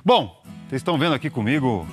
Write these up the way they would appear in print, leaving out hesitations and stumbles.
Bom, vocês estão vendo aqui comigo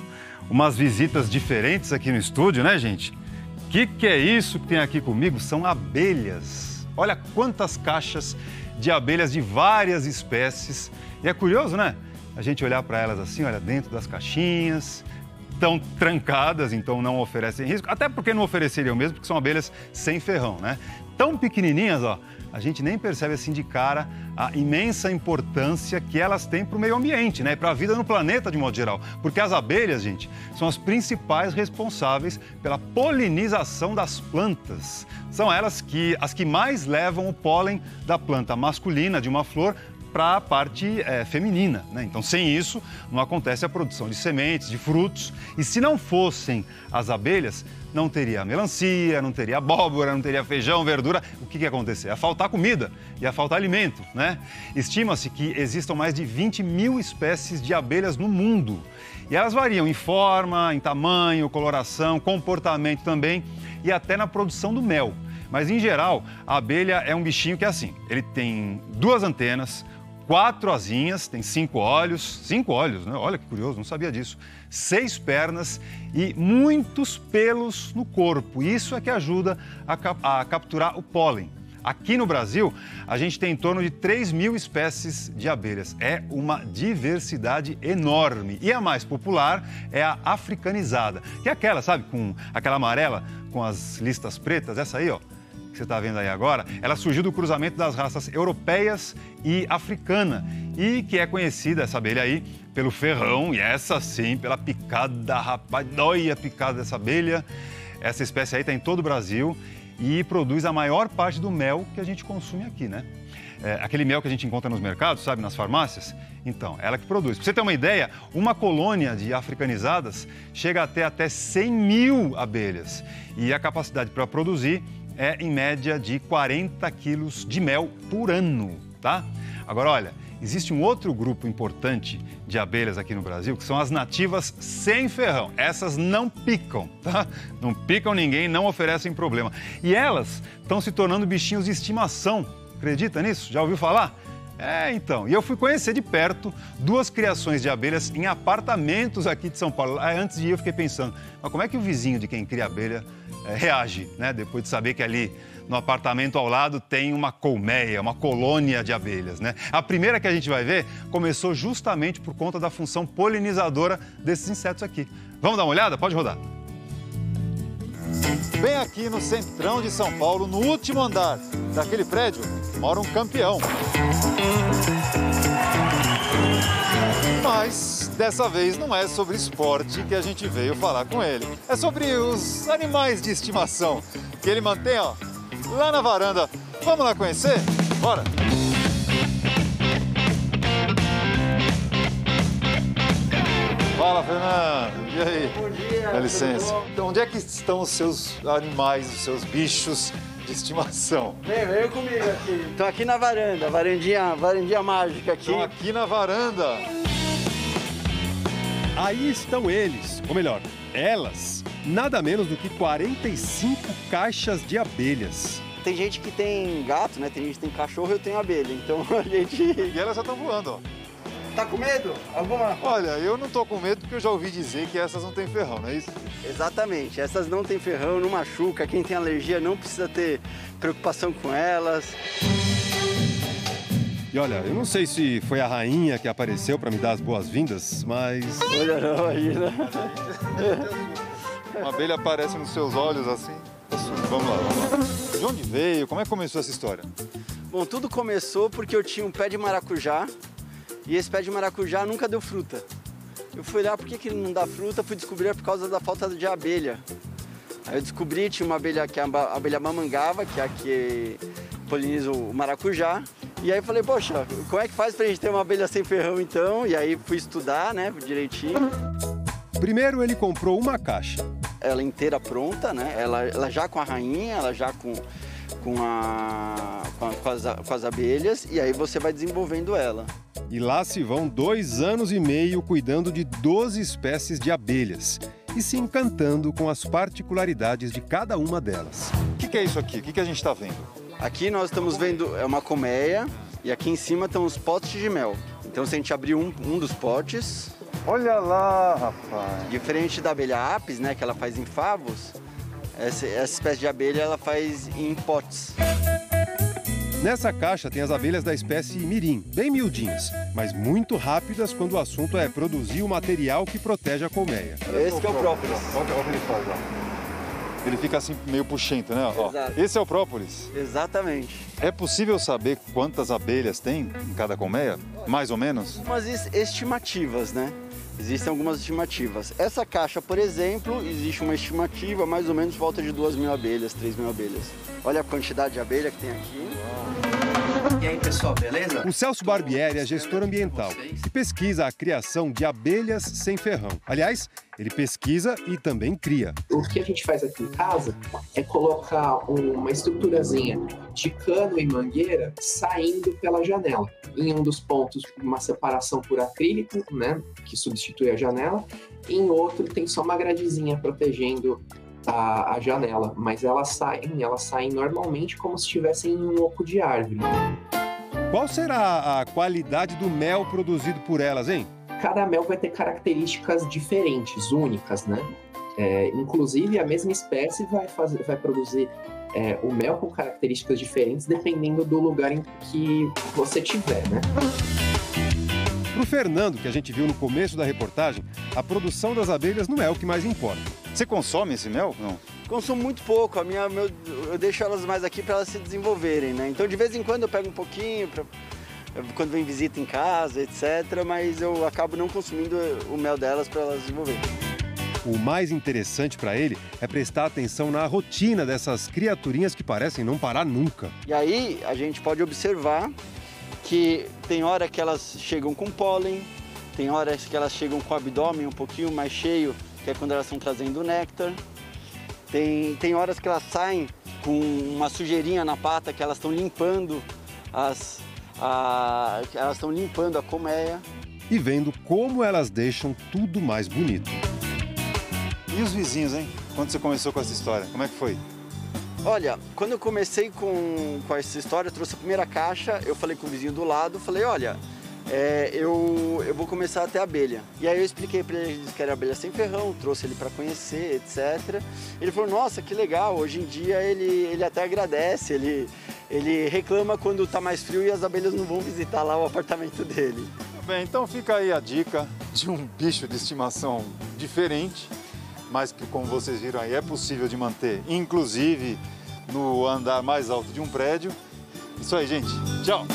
umas visitas diferentes aqui no estúdio, né, gente? O que é isso que tem aqui comigo? São abelhas. Olha quantas caixas de abelhas de várias espécies. E é curioso, né? A gente olhar para elas assim, olha, dentro das caixinhas, estão trancadas, então não oferecem risco. Até porque não ofereceriam mesmo, porque são abelhas sem ferrão, né? Tão pequenininhas, ó, a gente nem percebe assim de cara a imensa importância que elas têm para o meio ambiente, né? Para a vida no planeta de modo geral. Porque as abelhas, gente, são as principais responsáveis pela polinização das plantas. São elas as que mais levam o pólen da planta masculina de uma flor para a parte feminina, né? Então, sem isso, não acontece a produção de sementes, de frutos. E se não fossem as abelhas, não teria melancia, não teria abóbora, não teria feijão, verdura. O que ia acontecer? Ia faltar comida, ia faltar alimento, né? Estima-se que existam mais de 20 mil espécies de abelhas no mundo. E elas variam em forma, em tamanho, coloração, comportamento também e até na produção do mel. Mas, em geral, a abelha é um bichinho que é assim, ele tem 2 antenas, 4 asinhas, tem 5 olhos, né? Olha que curioso, não sabia disso. 6 pernas e muitos pelos no corpo. Isso é que ajuda a capturar o pólen. Aqui no Brasil, a gente tem em torno de 3 mil espécies de abelhas. É uma diversidade enorme. E a mais popular é a africanizada, que é aquela, sabe, com aquela amarela com as listas pretas, essa aí, ó. Que você está vendo aí agora, ela surgiu do cruzamento das raças europeias e africana e que é conhecida, essa abelha aí, pelo ferrão e essa sim, pela picada, rapaz, dói a picada dessa abelha. Essa espécie aí está em todo o Brasil e produz a maior parte do mel que a gente consome aqui, né? Aquele mel que a gente encontra nos mercados, sabe, nas farmácias? Então, ela que produz. Para você ter uma ideia, uma colônia de africanizadas chega a ter até 100 mil abelhas e a capacidade para produzir é, em média, de 40 quilos de mel por ano, tá? Agora, olha, existe um outro grupo importante de abelhas aqui no Brasil, que são as nativas sem ferrão. Essas não picam, tá? Não picam ninguém, não oferecem problema. E elas estão se tornando bichinhos de estimação. Acredita nisso? Já ouviu falar? Então, e eu fui conhecer de perto 2 criações de abelhas em apartamentos aqui de São Paulo. Antes de ir, eu fiquei pensando, mas como é que o vizinho de quem cria abelha reage, né? Depois de saber que ali no apartamento ao lado tem uma colmeia, uma colônia de abelhas, né? A primeira que a gente vai ver começou justamente por conta da função polinizadora desses insetos aqui. Vamos dar uma olhada? Pode rodar. Bem aqui no centrão de São Paulo, no último andar daquele prédio, mora um campeão. Mas dessa vez não é sobre esporte que a gente veio falar com ele. É sobre os animais de estimação que ele mantém, ó, lá na varanda. Vamos lá conhecer? Bora! Fala, Fernando. E aí? Bom dia. Dá licença. Então, onde é que estão os seus animais, os seus bichos de estimação? Vem comigo aqui. Estou aqui na varanda, varandinha mágica aqui. Estão aqui na varanda. Aí estão eles, ou melhor, elas, nada menos do que 45 caixas de abelhas. Tem gente que tem gato, né? Tem gente que tem cachorro, eu tenho abelha. Então a gente... E elas já estão voando, ó. Tá com medo? Alguma? Olha, eu não tô com medo porque eu já ouvi dizer que essas não tem ferrão, não é isso? Exatamente. Essas não tem ferrão, não machuca. Quem tem alergia não precisa ter preocupação com elas. E olha, eu não sei se foi a rainha que apareceu para me dar as boas-vindas, mas... Olha, não, imagina. Uma abelha aparece nos seus olhos assim. Vamos lá. De onde veio? Como é que começou essa história? Bom, tudo começou porque eu tinha um pé de maracujá e esse pé de maracujá nunca deu fruta. Eu fui lá, por que ele não dá fruta? Fui descobrir por causa da falta de abelha. Aí eu descobri, tinha uma abelha que é a abelha mamangava, que é a que poliniza o maracujá. E aí eu falei, poxa, como é que faz pra gente ter uma abelha sem ferrão então? E aí fui estudar, né, direitinho. Primeiro ele comprou uma caixa. Ela inteira pronta, né? Ela já com a rainha, ela já com as abelhas, e aí você vai desenvolvendo ela. E lá se vão 2 anos e meio cuidando de 12 espécies de abelhas e se encantando com as particularidades de cada uma delas. O que é isso aqui? O que a gente está vendo? Aqui nós estamos vendo uma colmeia e aqui em cima estão os potes de mel. Então se a gente abrir um dos potes, Olha lá, rapaz. Diferente da abelha apis, né, que ela faz em favos, essa espécie de abelha ela faz em potes. Nessa caixa tem as abelhas da espécie mirim, bem miudinhas, mas muito rápidas quando o assunto é produzir o material que protege a colmeia. Esse que é o própolis. Olha o que ele faz, ó. Ele fica assim meio puxento, né? Ó, esse é o própolis. Exatamente. É possível saber quantas abelhas tem em cada colmeia? Mais ou menos? Umas estimativas, né? Existem algumas estimativas. Essa caixa, por exemplo, existe uma estimativa mais ou menos volta de 2.000 abelhas, 3.000 abelhas. Olha a quantidade de abelha que tem aqui. E aí, pessoal, beleza? O Celso Barbieri é gestor ambiental e pesquisa a criação de abelhas sem ferrão. Aliás, ele pesquisa e também cria. O que a gente faz aqui em casa é colocar uma estruturazinha de cano e mangueira saindo pela janela. Em um dos pontos, uma separação por acrílico, né, que substitui a janela. Em outro, tem só uma gradezinha protegendo a janela, mas elas saem normalmente como se estivessem em um oco de árvore. Qual será a qualidade do mel produzido por elas, hein? Cada mel vai ter características diferentes, únicas, né? Inclusive, a mesma espécie vai produzir o mel com características diferentes dependendo do lugar em que você tiver, né? Para o Fernando, que a gente viu no começo da reportagem, a produção das abelhas não é o que mais importa. Você consome esse mel? Não. Consumo muito pouco, eu deixo elas mais aqui para elas se desenvolverem, né? Então de vez em quando eu pego um pouquinho, quando vem visita em casa, etc. Mas eu acabo não consumindo o mel delas para elas desenvolverem. O mais interessante para ele é prestar atenção na rotina dessas criaturinhas que parecem não parar nunca. E aí a gente pode observar que tem hora que elas chegam com pólen, tem horas que elas chegam com o abdômen um pouquinho mais cheio, que é quando elas estão trazendo o néctar. Tem horas que elas saem com uma sujeirinha na pata, que elas estão limpando a colmeia. E vendo como elas deixam tudo mais bonito. E os vizinhos, hein? Quando você começou com essa história, como é que foi? Olha, quando eu comecei com essa história, eu trouxe a primeira caixa, eu falei com o vizinho do lado, falei, olha, eu vou começar a ter abelha. E aí eu expliquei para ele que era abelha sem ferrão, trouxe ele para conhecer, etc. Ele falou, nossa, que legal, hoje em dia ele até agradece, ele reclama quando está mais frio e as abelhas não vão visitar lá o apartamento dele. Bem, então fica aí a dica de um bicho de estimação diferente, mas que, como vocês viram aí, é possível de manter, inclusive no andar mais alto de um prédio. Isso aí, gente. Tchau!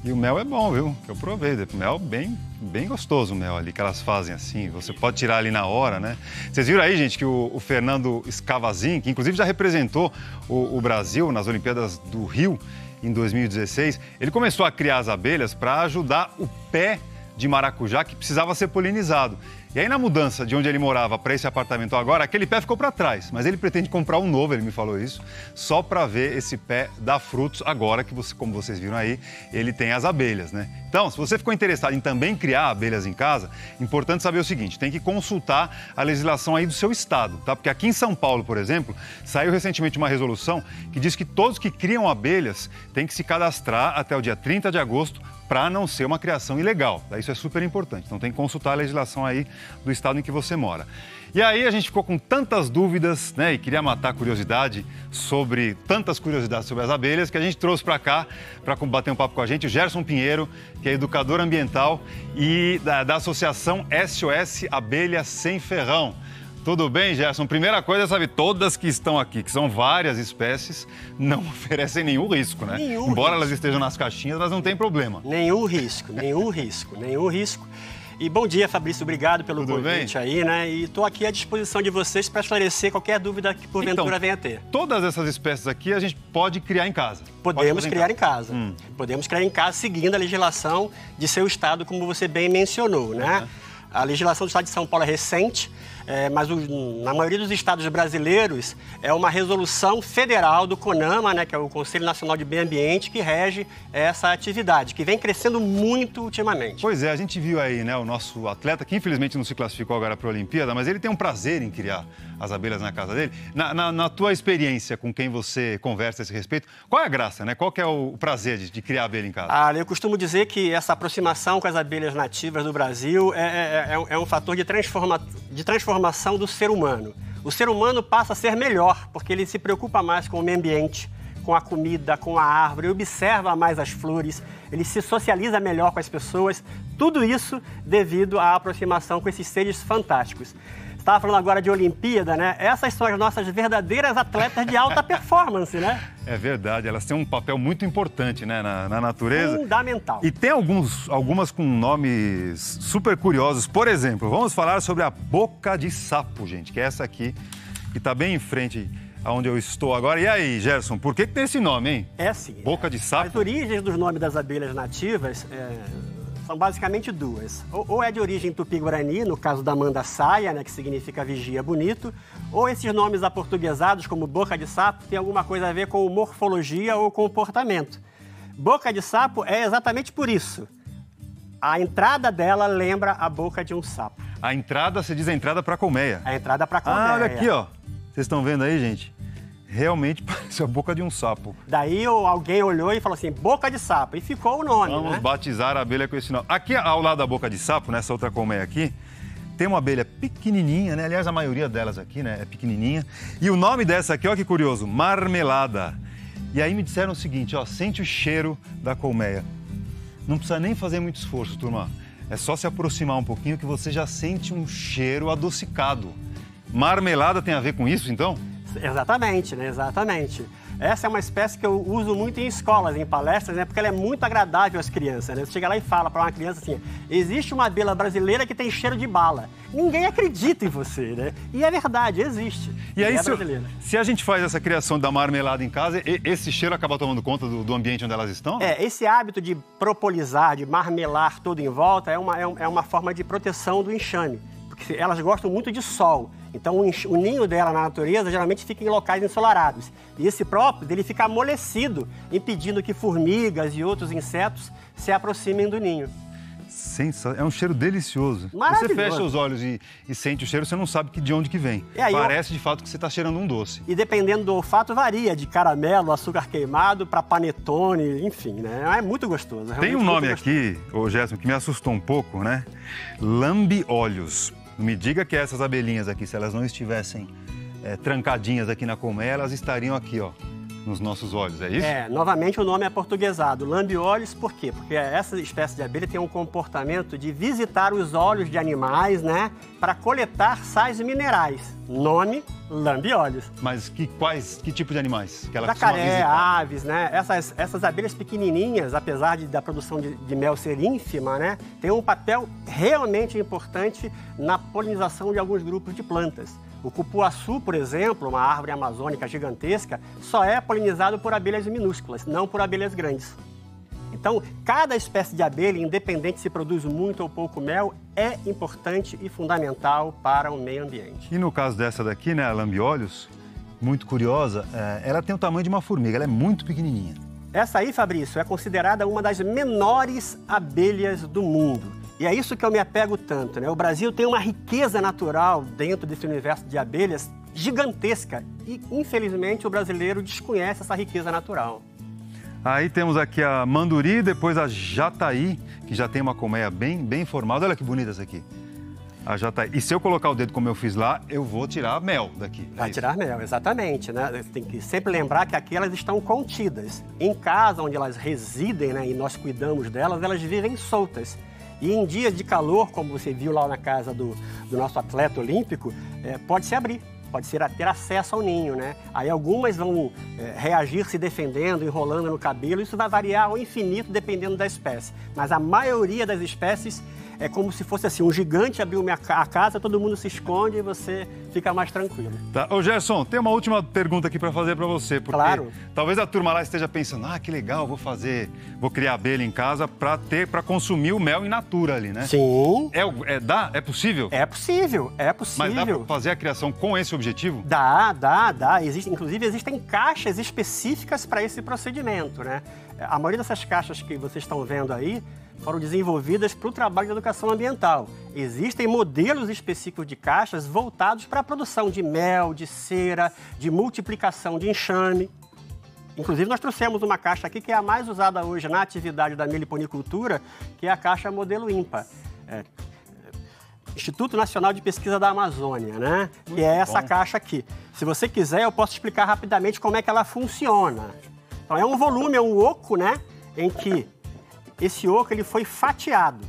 E o mel é bom, viu? Que eu provei. O mel bem gostoso, o mel ali que elas fazem assim. Você pode tirar ali na hora, né? Vocês viram aí, gente, que o Fernando Scavazin, que inclusive já representou o Brasil nas Olimpíadas do Rio em 2016, ele começou a criar as abelhas para ajudar o pé de maracujá que precisava ser polinizado. E aí, na mudança de onde ele morava para esse apartamento agora, aquele pé ficou para trás. Mas ele pretende comprar um novo, ele me falou isso, só para ver esse pé dar frutos agora que, como vocês viram aí, ele tem as abelhas, né? Então, se você ficou interessado em também criar abelhas em casa, importante saber o seguinte, tem que consultar a legislação aí do seu estado, tá? Porque aqui em São Paulo, por exemplo, saiu recentemente uma resolução que diz que todos que criam abelhas têm que se cadastrar até o dia 30 de agosto para não ser uma criação ilegal. Isso é super importante, então tem que consultar a legislação aí do estado em que você mora. E aí a gente ficou com tantas dúvidas, né, e queria matar a curiosidade tantas curiosidades sobre as abelhas, que a gente trouxe para cá, para bater um papo com a gente, o Gerson Pinheiro, que é educador ambiental e da associação SOS Abelha Sem Ferrão. Tudo bem, Gerson? Primeira coisa, sabe, todas que estão aqui, que são várias espécies, não oferecem nenhum risco, né? Embora elas estejam nas caixinhas, elas não têm problema. Nenhum risco. E bom dia, Fabrício, obrigado pelo convite aí, né? E estou aqui à disposição de vocês para esclarecer qualquer dúvida que porventura venha a ter. Todas essas espécies aqui a gente pode criar em casa? Podemos criar em casa. Podemos criar em casa seguindo a legislação de seu estado, como você bem mencionou, né? A legislação do estado de São Paulo é recente, mas na maioria dos estados brasileiros é uma resolução federal do CONAMA, né, que é o Conselho Nacional de Meio Ambiente, que rege essa atividade, que vem crescendo muito ultimamente. Pois é, a gente viu aí, né, o nosso atleta, que infelizmente não se classificou agora para a Olimpíada, mas ele tem um prazer em criar as abelhas na casa dele. Na tua experiência com quem você conversa a esse respeito, qual é a graça, né? Qual que é o prazer de criar abelha em casa? Eu costumo dizer que essa aproximação com as abelhas nativas do Brasil é um fator de transformação do ser humano. O ser humano passa a ser melhor, porque ele se preocupa mais com o meio ambiente, com a comida, com a árvore, observa mais as flores, ele se socializa melhor com as pessoas. Tudo isso devido à aproximação com esses seres fantásticos. Estava falando agora de Olimpíada, né? Essas são as nossas verdadeiras atletas de alta performance, né? É verdade, elas têm um papel muito importante, né, na natureza. Fundamental. E tem algumas com nomes super curiosos. Por exemplo, vamos falar sobre a boca de sapo, gente, que é essa aqui, que está bem em frente aonde eu estou agora. E aí, Gerson, por que tem esse nome, hein? É assim. Boca de sapo? As origens dos nomes das abelhas nativas são basicamente duas. Ou é de origem tupi-guarani, no caso da mandaçaia, né, que significa vigia bonito, ou esses nomes aportuguesados, como boca de sapo, tem alguma coisa a ver com morfologia ou comportamento. Boca de sapo é exatamente por isso. A entrada dela lembra a boca de um sapo. A entrada, você diz a entrada para a colmeia. A entrada para a colmeia. Ah, olha aqui, ó. Vocês estão vendo aí, gente? Realmente parece a boca de um sapo. Daí alguém olhou e falou assim, boca de sapo, e ficou o nome, Vamos batizar a abelha com esse nome. Aqui, ao lado da boca de sapo, nessa outra colmeia aqui, tem uma abelha pequenininha, né? Aliás, a maioria delas aqui, né, é pequenininha. E o nome dessa aqui, ó que curioso, marmelada. E aí me disseram o seguinte, ó, sente o cheiro da colmeia. Não precisa nem fazer muito esforço, turma. É só se aproximar um pouquinho que você já sente um cheiro adocicado. Marmelada tem a ver com isso, então? Exatamente, né? Exatamente. Essa é uma espécie que eu uso muito em escolas, em palestras, né? Porque ela é muito agradável às crianças, né? Você chega lá e fala para uma criança assim, existe uma abelha brasileira que tem cheiro de bala. Ninguém acredita em você, né? E é verdade, existe. E aí, se a gente faz essa criação da marmelada em casa, esse cheiro acaba tomando conta do ambiente onde elas estão? Esse hábito de propolizar, de marmelar tudo em volta, é uma forma de proteção do enxame. Porque elas gostam muito de sol. Então, o ninho dela na natureza geralmente fica em locais ensolarados. E esse próprio dele fica amolecido, impedindo que formigas e outros insetos se aproximem do ninho. É um cheiro delicioso. Maravilhoso. Você fecha os olhos e sente o cheiro, você não sabe de onde que vem. Parece, de fato, que você está cheirando um doce. E dependendo do olfato, varia. De caramelo, açúcar queimado, para panetone, enfim, né? É muito gostoso. Tem um nome aqui, ô Gerson, que me assustou um pouco, né? Lambiolhos. Não me diga que essas abelhinhas aqui, se elas não estivessem trancadinhas aqui na colmeia, elas estariam aqui, ó, nos nossos olhos, é isso? Novamente o nome é aportuguesado, lambiolhos, por quê? Porque essa espécie de abelha tem um comportamento de visitar os olhos de animais, né, para coletar sais minerais. Nome, lambiolhos. Mas que tipo de animais que ela Jacaré, aves, né? Essas abelhas pequenininhas, apesar da produção de mel ser ínfima, né, tem um papel realmente importante na polinização de alguns grupos de plantas. O cupuaçu, por exemplo, uma árvore amazônica gigantesca, só é polinizado por abelhas minúsculas, não por abelhas grandes. Então, cada espécie de abelha, independente se produz muito ou pouco mel, é importante e fundamental para o meio ambiente. E no caso dessa daqui, né, a lambiolhos, muito curiosa, ela tem o tamanho de uma formiga, ela é muito pequenininha. Essa aí, Fabrício, é considerada uma das menores abelhas do mundo. E é isso que eu me apego tanto, né? O Brasil tem uma riqueza natural dentro desse universo de abelhas gigantesca e, infelizmente, o brasileiro desconhece essa riqueza natural. Aí temos aqui a manduri, depois a jataí, que já tem uma colmeia bem formada. Olha que bonita essa aqui. A jataí. E se eu colocar o dedo como eu fiz lá, eu vou tirar mel daqui. Vai tirar mel, exatamente, né? Você tem que sempre lembrar que aqui elas estão contidas. Em casa, onde elas residem, né, e nós cuidamos delas, elas vivem soltas. E em dias de calor, como você viu lá na casa do nosso atleta olímpico, pode se abrir. pode ser a ter acesso ao ninho, né? Aí algumas vão reagir se defendendo, enrolando no cabelo. Isso vai variar ao infinito dependendo da espécie. Mas a maioria das espécies é como se fosse assim, um gigante abriu a casa, todo mundo se esconde e você fica mais tranquilo. Tá. Ô Gerson, tem uma última pergunta aqui para fazer para você, porque claro. Talvez a turma lá esteja pensando, que legal, vou criar abelha em casa para consumir o mel in natura ali, né? Sim. É possível? É possível, é possível. Mas dá para fazer a criação com esse objetivo? Dá. Inclusive, existem caixas específicas para esse procedimento, né? A maioria dessas caixas que vocês estão vendo aí foram desenvolvidas para o trabalho de educação ambiental. Existem modelos específicos de caixas voltados para a produção de mel, de cera, de multiplicação de enxame. Inclusive, nós trouxemos uma caixa aqui que é a mais usada hoje na atividade da meliponicultura, que é a caixa modelo INPA. Instituto Nacional de Pesquisa da Amazônia, né? Que é essa caixa aqui. Se você quiser, eu posso explicar rapidamente como é que ela funciona. Então, é um volume, é um oco, né? Em que esse oco ele foi fatiado.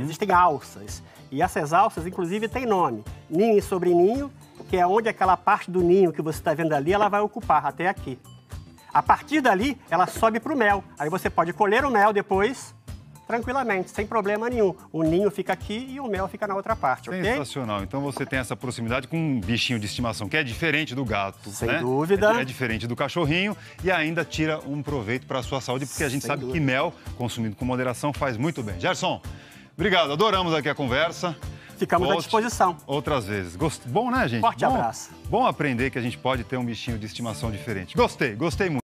Existem alças. E essas alças, inclusive, têm nome. Ninho e sobreninho, que é onde aquela parte do ninho que você está vendo ali, ela vai ocupar, até aqui. A partir dali, ela sobe para o mel. Aí você pode colher o mel depois, tranquilamente, sem problema nenhum. O ninho fica aqui e o mel fica na outra parte, ok? Sensacional. Então você tem essa proximidade com um bichinho de estimação, que é diferente do gato, sem né? dúvida. É diferente do cachorrinho e ainda tira um proveito para a sua saúde, porque a gente sabe que mel, consumido com moderação, faz muito bem. Gerson, obrigado. Adoramos aqui a conversa. Ficamos à disposição. Outras vezes. Bom, né, gente? Forte abraço. Bom aprender que a gente pode ter um bichinho de estimação diferente. Gostei muito.